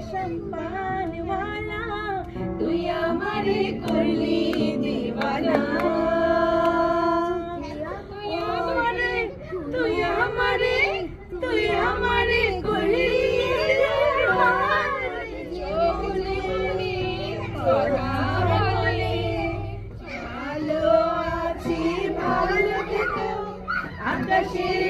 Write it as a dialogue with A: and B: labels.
A: रेशम पान वाला तू हमारे करली दीवाना तू हमारे करली ভালো আছি ভালো থেকো আকাশে